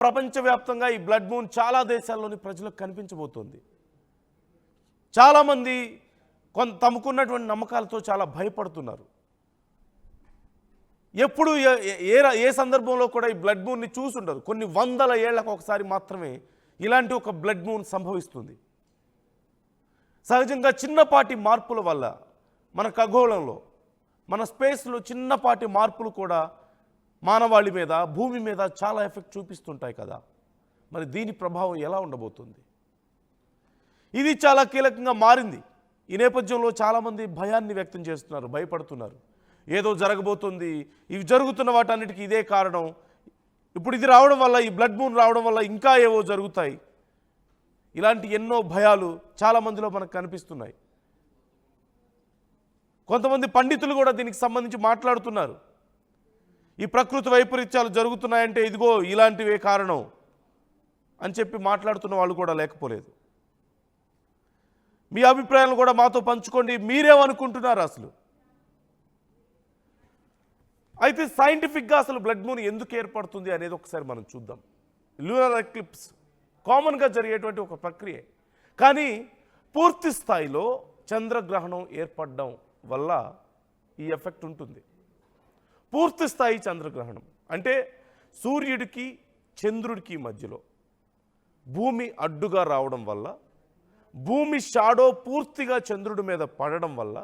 ప్రపంచవ్యాప్తంగా ఈ blood moon చాలా దేశాల్లోని ప్రజలకు కనిపించబోతోంది. చాలామంది తమకున్నటువంటి నమ్మకాలతో చాలా భయపడుతున్నారు. ఎప్పుడు ఏ సందర్భంలో కూడా ఈ బ్లడ్ మూన్ని చూసుండరు. కొన్ని వందల ఏళ్లకు ఒకసారి మాత్రమే ఇలాంటి ఒక బ్లడ్ మూన్ సంభవిస్తుంది. సహజంగా చిన్నపాటి మార్పుల వల్ల మన ఖగోళంలో, మన స్పేస్లో చిన్నపాటి మార్పులు కూడా మానవాళి మీద, భూమి మీద చాలా ఎఫెక్ట్ చూపిస్తుంటాయి కదా. మరి దీని ప్రభావం ఎలా ఉండబోతుంది? ఇది చాలా కీలకంగా మారింది. ఈ నేపథ్యంలో చాలామంది భయాన్ని వ్యక్తం చేస్తున్నారు, భయపడుతున్నారు. ఏదో జరగబోతుంది, ఇవి జరుగుతున్న వాటన్నిటికీ ఇదే కారణం, ఇప్పుడు ఇది రావడం వల్ల, ఈ బ్లడ్ మూన్ రావడం వల్ల ఇంకా ఏవో జరుగుతాయి, ఇలాంటి ఎన్నో భయాలు చాలామందిలో మనకు కనిపిస్తున్నాయి. కొంతమంది పండితులు కూడా దీనికి సంబంధించి మాట్లాడుతున్నారు. ఈ ప్రకృతి వైపరీత్యాలు జరుగుతున్నాయంటే ఇదిగో ఇలాంటివే కారణం అని చెప్పి మాట్లాడుతున్న వాళ్ళు కూడా లేకపోలేదు. మీ అభిప్రాయాలను కూడా మాతో పంచుకోండి. మీరేమనుకుంటున్నారు అసలు? అయితే సైంటిఫిక్గా అసలు బ్లడ్ మూన్ ఎందుకు ఏర్పడుతుంది అనేది ఒకసారి మనం చూద్దాం. లూనర్ ఎక్లిప్స్ కామన్గా జరిగేటువంటి ఒక ప్రక్రియ, కానీ పూర్తి స్థాయిలో చంద్రగ్రహణం ఏర్పడడం వల్ల ఈ ఎఫెక్ట్ ఉంటుంది. పూర్తి స్థాయి చంద్రగ్రహణం అంటే సూర్యుడికి చంద్రుడికి మధ్యలో భూమి అడ్డుగా రావడం వల్ల, భూమి షాడో పూర్తిగా చంద్రుడి మీద పడడం వల్ల,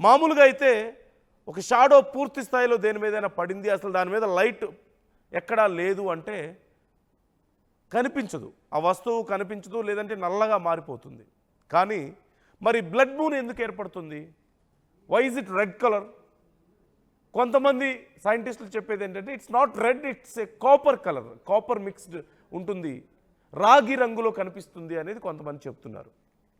మామూలుగా అయితే ఒక షాడో పూర్తి స్థాయిలో దేని మీదైనా పడింది, అసలు దాని మీద లైట్ ఎక్కడా లేదు అంటే కనిపించదు, ఆ వస్తువు కనిపించదు, లేదంటే నల్లగా మారిపోతుంది. కానీ మరి బ్లడ్ మూన్ ఎందుకు ఏర్పడుతుంది? Why is it red colour? కొంతమంది సైంటిస్టులు చెప్పేది ఏంటంటే it's not red, it's a copper colour, copper mixed ఉంటుంది, రాగి రంగులో కనిపిస్తుంది అనేది కొంతమంది చెప్తున్నారు.